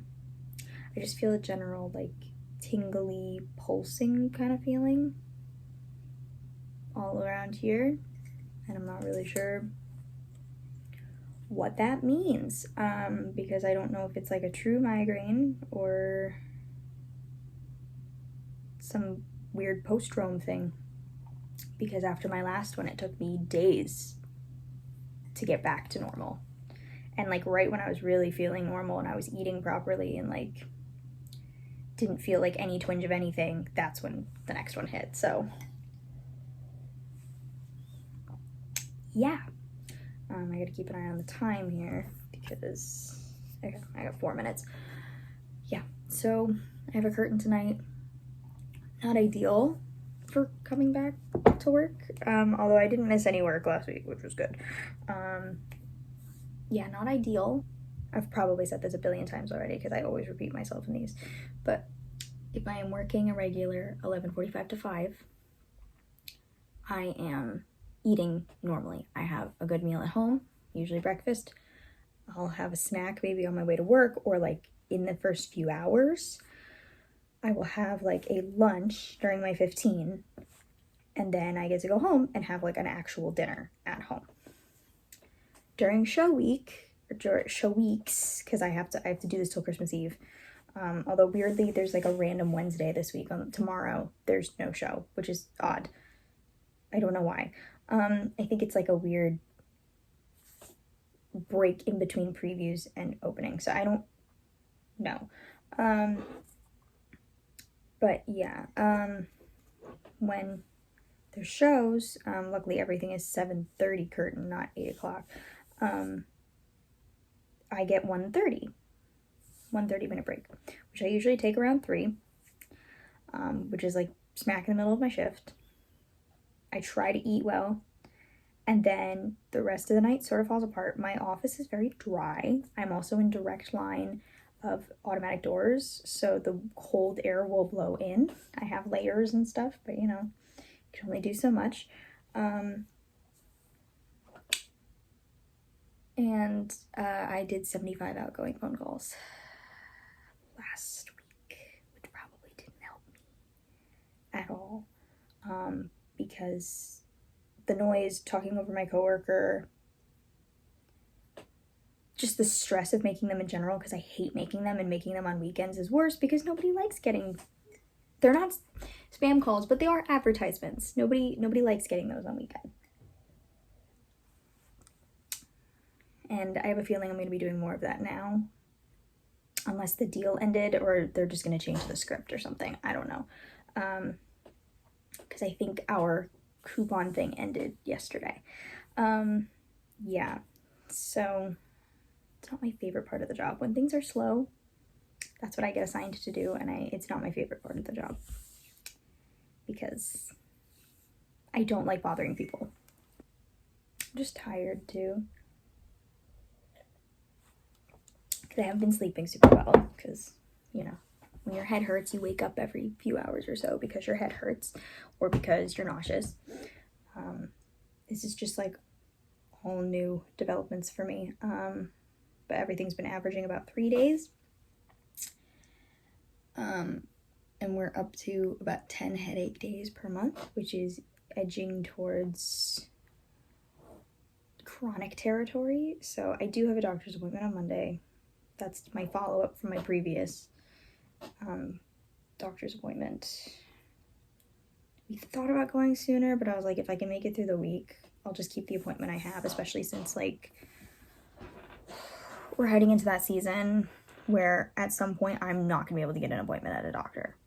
just feel a general like tingly pulsing kind of feeling all around here, and I'm not really sure what that means, because I don't know if it's like a true migraine or some weird post-drome thing, because after my last one it took me days to get back to normal, and like right when I was really feeling normal and I was eating properly and like didn't feel like any twinge of anything, that's when the next one hit. So yeah, I gotta keep an eye on the time here because I got 4 minutes. Yeah, so I have a curtain tonight. Not ideal for coming back to work, although I didn't miss any work last week, which was good. Yeah, not ideal. I've probably said this a billion times already because I always repeat myself in these, but if I am working a regular 11:45 to 5, I am eating normally. I have a good meal at home, usually breakfast. I'll have a snack maybe on my way to work, or like in the first few hours. I will have like a lunch during my 15, and then I get to go home and have like an actual dinner at home. During show week, or show weeks, because I have to do this till Christmas Eve. Although weirdly, there's like a random Wednesday this week. Tomorrow, there's no show, which is odd. I don't know why. I think it's like a weird break in between previews and opening, so I don't know. But yeah, when there's shows, luckily everything is 7:30 curtain, not 8 o'clock. I get 1:30 minute break, which I usually take around 3, which is like smack in the middle of my shift. I try to eat well, and then the rest of the night sort of falls apart. My office is very dry. I'm also in direct line of automatic doors, so the cold air will blow in. I have layers and stuff, but you know, can only do so much. And I did 75 outgoing phone calls last week, which probably didn't help me at all, because the noise, talking over my coworker, just the stress of making them in general, because I hate making them, and making them on weekends is worse because nobody likes getting, they're not spam calls, but they are advertisements. Nobody likes getting those on weekend. And I have a feeling I'm going to be doing more of that now, unless the deal ended or they're just going to change the script or something. I don't know. Because I think our coupon thing ended yesterday. Yeah, so it's not my favorite part of the job. When things are slow, that's what I get assigned to do, and it's not my favorite part of the job because I don't like bothering people. I'm just tired too. Because I haven't been sleeping super well because, you know, when your head hurts, you wake up every few hours or so because your head hurts or because you're nauseous. This is just like all new developments for me. But everything's been averaging about 3 days. And we're up to about 10 headache days per month, which is edging towards chronic territory. So I do have a doctor's appointment on Monday. That's my follow-up from my previous doctor's appointment. We thought about going sooner, but I was like, if I can make it through the week, I'll just keep the appointment I have, especially since, like, we're heading into that season where at some point I'm not going to be able to get an appointment at a doctor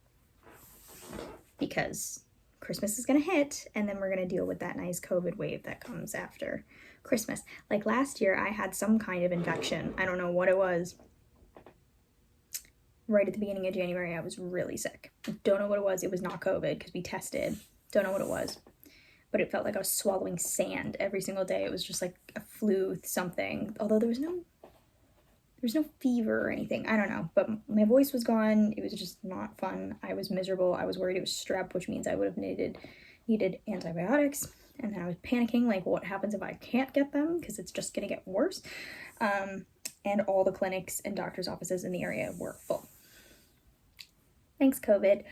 because Christmas is going to hit, and then we're going to deal with that nice COVID wave that comes after Christmas. Like last year, I had some kind of infection. I don't know what it was. Right at the beginning of January, I was really sick. Don't know what it was. It was not COVID because we tested. Don't know what it was. But it felt like I was swallowing sand every single day. It was just like a flu something. Although there was no fever or anything. I don't know. But my voice was gone. It was just not fun. I was miserable. I was worried it was strep, which means I would have needed antibiotics. And then I was panicking, like, what happens if I can't get them? Because it's just going to get worse. And all the clinics and doctor's offices in the area were full. Thanks, COVID.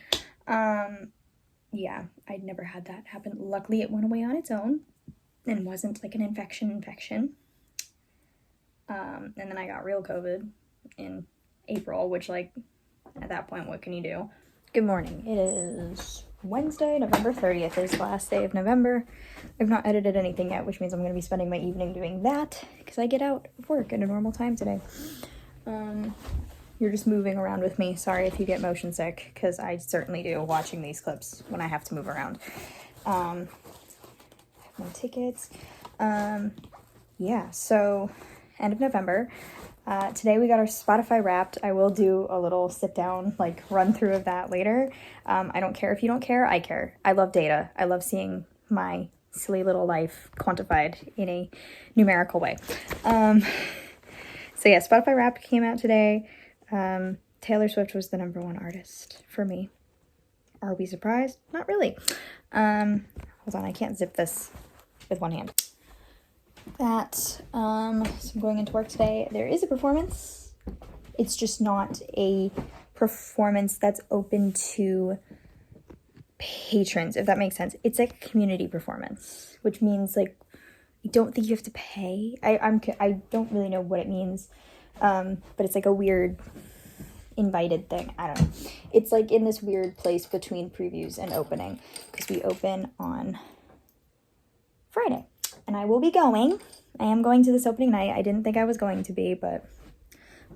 Yeah, I'd never had that happen. Luckily, it went away on its own and wasn't like an infection. And then I got real COVID in April, which, like, at that point, what can you do? Good morning. It is Wednesday, November 30th is the last day of November. I've not edited anything yet, which means I'm going to be spending my evening doing that because I get out of work at a normal time today. You're just moving around with me. Sorry if you get motion sick, because I certainly do watching these clips when I have to move around. My tickets. Yeah, so end of November. Today we got our Spotify Wrapped. I will do a little sit down, like, run through of that later. I don't care if you don't care. I care. I love data. I love seeing my silly little life quantified in a numerical way. So yeah, Spotify Wrapped came out today. Taylor Swift was the #1 artist for me. Are we surprised? Not really. Hold on, I can't zip this with one hand. So I'm going into work today. There is a performance. It's just not a performance that's open to patrons, if that makes sense. It's like a community performance, which means, like, I don't think you have to pay. I don't really know what it means, but it's like a weird invited thing. I don't know. It's like in this weird place between previews and opening, because we open on Friday, and I will be going. I am going to this opening night. I didn't think I was going to be, but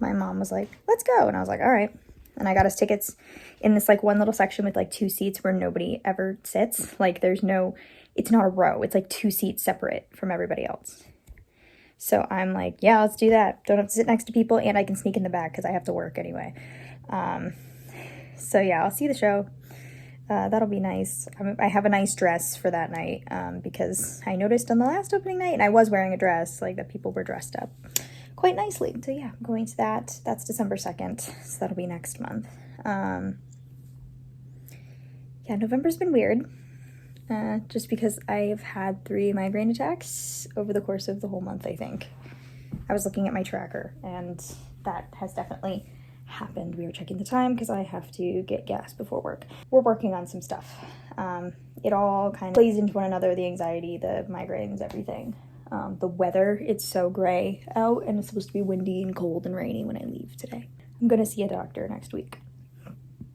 my mom was like, let's go, and I was like, all right. And I got us tickets in this, like, one little section with, like, 2 seats where nobody ever sits. Like, it's not a row. It's like 2 seats separate from everybody else. So I'm like, yeah, let's do that. Don't have to sit next to people, and I can sneak in the back because I have to work anyway. So yeah, I'll see the show. That'll be nice. I have a nice dress for that night because I noticed on the last opening night, and I was wearing a dress, like, that people were dressed up quite nicely. So yeah, I'm going to that. That's December 2nd, so that'll be next month. Yeah, November's been weird. just because I've had 3 migraine attacks over the course of the whole month, I think. I was looking at my tracker, and that has definitely happened. We were checking the time because I have to get gas before work. We're working on some stuff. It all kind of plays into one another, the anxiety, the migraines, everything. The weather, it's so gray out, and it's supposed to be windy and cold and rainy when I leave today. I'm gonna see a doctor next week,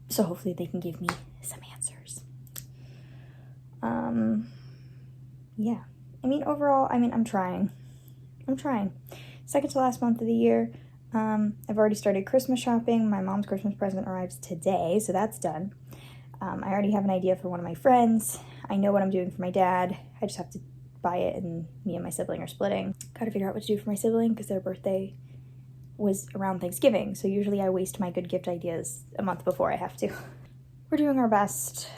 so hopefully they can give me some answers. Yeah. I mean, overall, I'm trying. Second to last month of the year. I've already started Christmas shopping. My mom's Christmas present arrives today, so that's done. I already have an idea for one of my friends. I know what I'm doing for my dad. I just have to buy it, and me and my sibling are splitting. Gotta figure out what to do for my sibling because their birthday was around Thanksgiving, so usually I waste my good gift ideas a month before I have to. We're doing our best.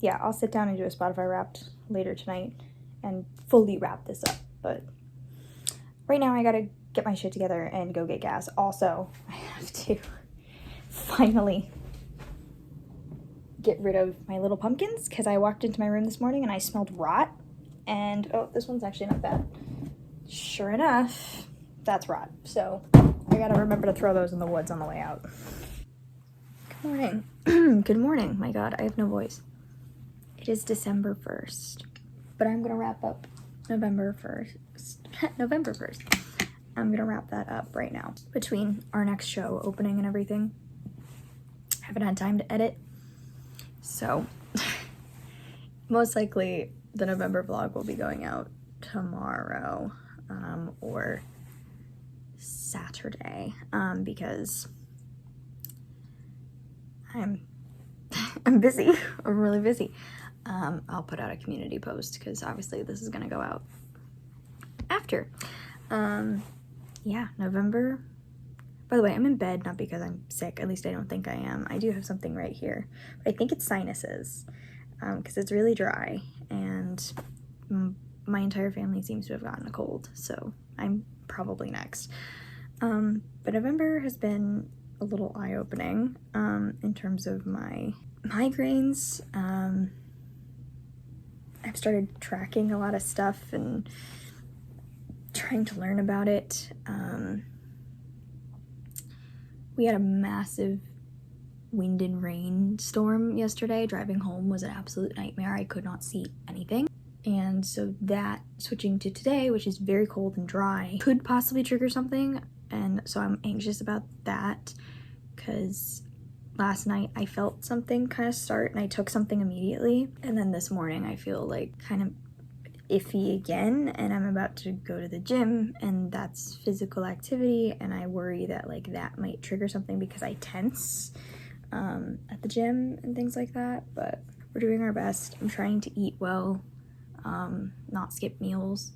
Yeah, I'll sit down and do a Spotify Wrapped later tonight and fully wrap this up, but right now I gotta get my shit together and go get gas. Also, I have to finally get rid of my little pumpkins because I walked into my room this morning and I smelled rot, and oh, this one's actually not bad. Sure enough, that's rot, so I gotta remember to throw those in the woods on the way out. Good morning. Good morning. My God, I have no voice. It is December 1st, but I'm gonna wrap up November 1st. November 1st. I'm gonna wrap that up right now. Between our next show opening and everything, I haven't had time to edit, so most likely the November vlog will be going out tomorrow or Saturday because I'm busy. I'm really busy. I'll put out a community post because obviously this is gonna go out after. Yeah, November. By the way, I'm in bed not because I'm sick. At least I don't think I am. I do have something right here, but I think it's sinuses because it's really dry, and my entire family seems to have gotten a cold, so I'm probably next. But November has been a little eye-opening in terms of my migraines. I've started tracking a lot of stuff and trying to learn about it. We had a massive wind and rain storm yesterday. Driving home was an absolute nightmare. I could not see anything. And so that, switching to today, which is very cold and dry, could possibly trigger something. And so I'm anxious about that because last night I felt something kind of start and I took something immediately. And then this morning I feel like kind of iffy again, and I'm about to go to the gym, and that's physical activity, and I worry that like that might trigger something because I tense at the gym and things like that. But we're doing our best. I'm trying to eat well, not skip meals.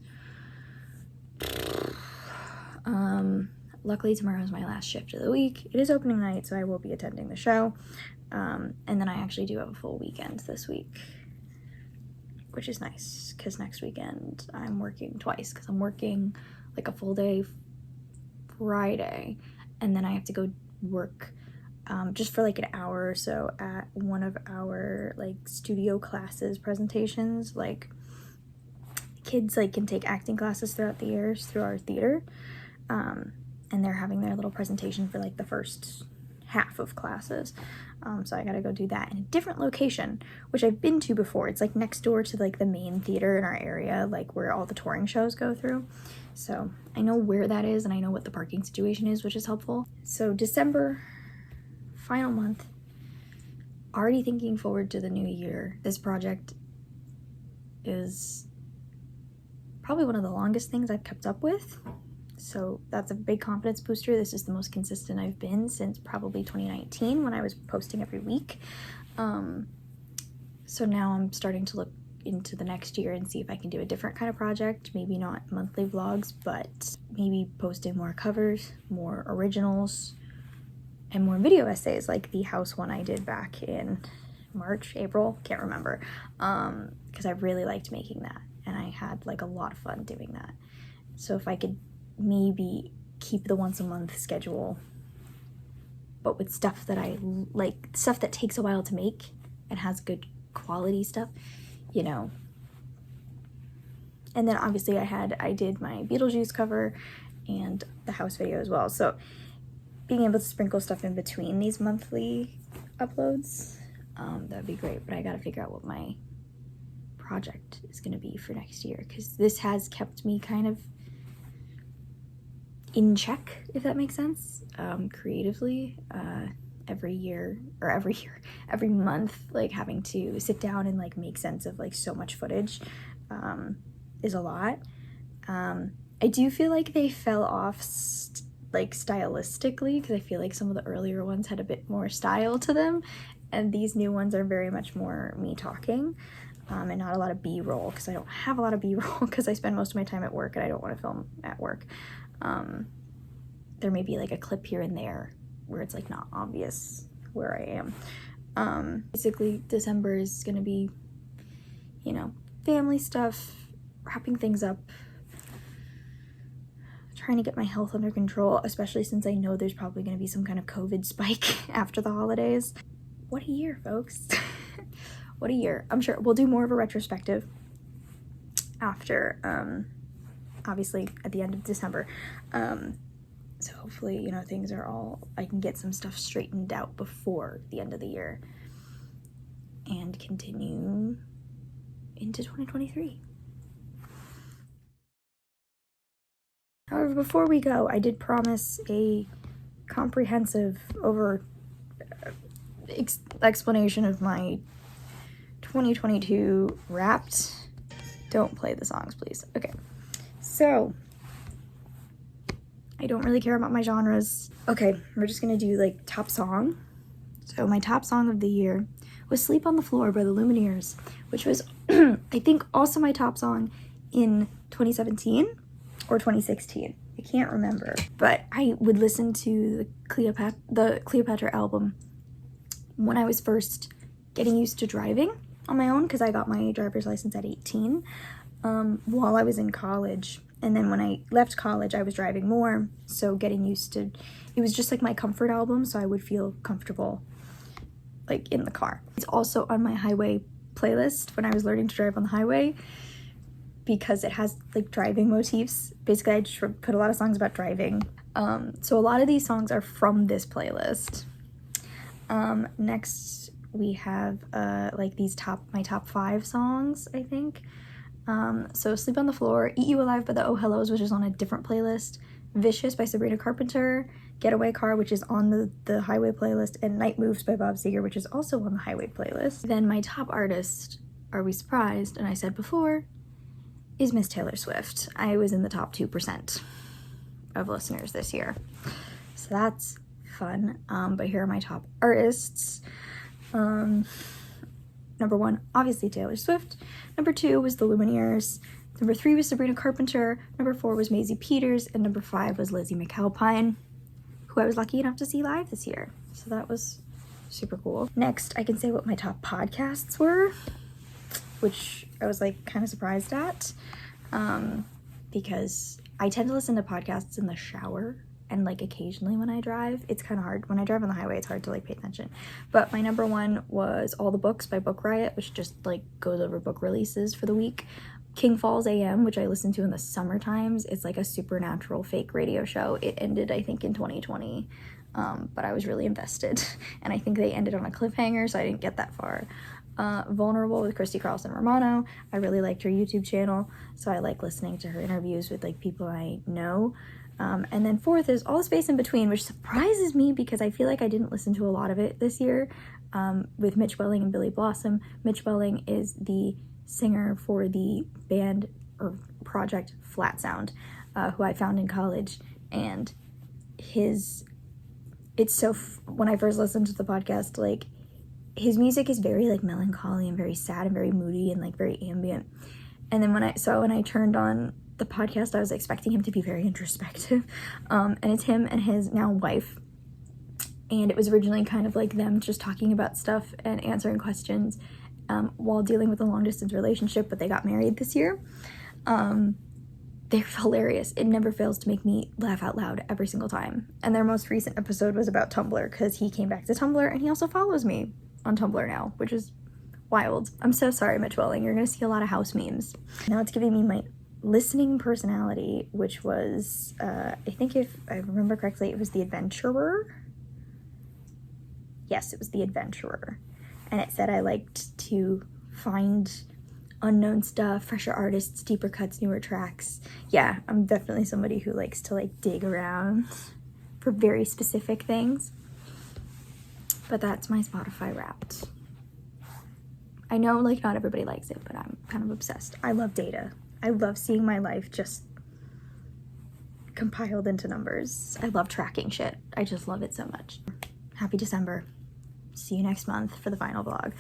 Luckily tomorrow is my last shift of the week. It is opening night, so I will be attending the show, and then I actually do have a full weekend this week, which is nice because next weekend I'm working twice because I'm working like a full day Friday, and then I have to go work just for like an hour or so at one of our like studio classes presentations. Like kids like can take acting classes throughout the years through our theater, and they're having their little presentation for like the first half of classes. So I gotta go do that in a different location, which I've been to before. It's like next door to like the main theater in our area, like where all the touring shows go through. So I know where that is, and I know what the parking situation is, which is helpful. So December, final month, already thinking forward to the new year. This project is probably one of the longest things I've kept up with. So that's a big confidence booster. This is the most consistent I've been since probably 2019 when I was posting every week. So now I'm starting to look into the next year and see if I can do a different kind of project. Maybe not monthly vlogs, but maybe posting more covers, more originals, and more video essays like the house one I did back in March, April, can't remember, because I really liked making that and I had like a lot of fun doing that. So if I could maybe keep the once a month schedule, but with stuff that I like, stuff that takes a while to make and has good quality stuff, you know. And then obviously I did my Beetlejuice cover and the house video as well. So being able to sprinkle stuff in between these monthly uploads, that'd be great. But I gotta figure out what my project is gonna be for next year, because this has kept me kind of in check, if that makes sense, creatively. Every month, like having to sit down and like make sense of like so much footage is a lot. I do feel like they fell off like stylistically, because I feel like some of the earlier ones had a bit more style to them, and these new ones are very much more me talking, and not a lot of B-roll, because I don't have a lot of B-roll because I spend most of my time at work and I don't want to film at work. There may be like a clip here and there where it's like not obvious where I am. Basically December is gonna be, you know, family stuff, wrapping things up, trying to get my health under control, especially since I know there's probably gonna be some kind of COVID spike after the holidays. What a year, folks. What a year. I'm sure we'll do more of a retrospective after, obviously at the end of December. So hopefully, you know, things are all, I can get some stuff straightened out before the end of the year and continue into 2023. However, before we go, I did promise a comprehensive explanation of my 2022 Wrapped. Don't play the songs, please. Okay, so I don't really care about my genres. Okay, we're just gonna do like top song. So my top song of the year was Sleep on the Floor by the Lumineers, which was I think also my top song in 2017 or 2016. I can't remember. But I would listen to the Cleopatra album when I was first getting used to driving on my own, because I got my driver's license at 18 while I was in college. And then when I left college, I was driving more, so getting used to, it was just like my comfort album, so I would feel comfortable like in the car. It's also on my highway playlist when I was learning to drive on the highway, because it has like driving motifs. Basically, I just put a lot of songs about driving. So a lot of these songs are from this playlist. Next we have like my top 5 songs, I think. So Sleep on the Floor, Eat You Alive by the Oh Hellos, which is on a different playlist, Vicious by Sabrina Carpenter, Getaway Car, which is on the highway playlist, and Night Moves by Bob Seger, which is also on the highway playlist. Then my top artist, are we surprised, and I said before, is Miss Taylor Swift. I was in the top 2% of listeners this year, so that's fun. But here are my top artists. Number 1, obviously Taylor Swift. Number 2 was the Lumineers. Number 3 was Sabrina Carpenter. Number 4 was Maisie Peters. And number 5 was Lizzie McAlpine, who I was lucky enough to see live this year. So that was super cool. Next, I can say what my top podcasts were, which I was like kind of surprised at, because I tend to listen to podcasts in the shower and like occasionally when I drive. It's kind of hard. When I drive on the highway, it's hard to like pay attention. But my number 1 was All the Books by Book Riot, which just like goes over book releases for the week. King Falls AM, which I listen to in the summer times. It's like a supernatural fake radio show. It ended, I think, in 2020, but I was really invested. And I think they ended on a cliffhanger, so I didn't get that far. Vulnerable with Christy Carlson Romano. I really liked her YouTube channel, so I like listening to her interviews with like people I know. And then 4th is All the Space in Between, which surprises me because I feel like I didn't listen to a lot of it this year, with Mitch Welling and Billy Blossom. Mitch Welling is the singer for the band or project Flat Sound, who I found in college, and when I first listened to the podcast, like his music is very like melancholy and very sad and very moody and like very ambient. And then when I turned on the podcast, I was expecting him to be very introspective, and it's him and his now wife, and it was originally kind of like them just talking about stuff and answering questions while dealing with a long distance relationship, but they got married this year. They're hilarious. It never fails to make me laugh out loud every single time. And their most recent episode was about Tumblr, because he came back to Tumblr, and he also follows me on Tumblr now, which is Wild. I'm so sorry, Mitch Welling. You're gonna see a lot of house memes. Now it's giving me my listening personality, which was, I think if I remember correctly, it was the adventurer. Yes, it was the adventurer. And it said I liked to find unknown stuff, fresher artists, deeper cuts, newer tracks. Yeah, I'm definitely somebody who likes to like dig around for very specific things. But that's my Spotify Wrapped. I know like not everybody likes it, but I'm kind of obsessed. I love data. I love seeing my life just compiled into numbers. I love tracking shit. I just love it so much. Happy December. See you next month for the final vlog.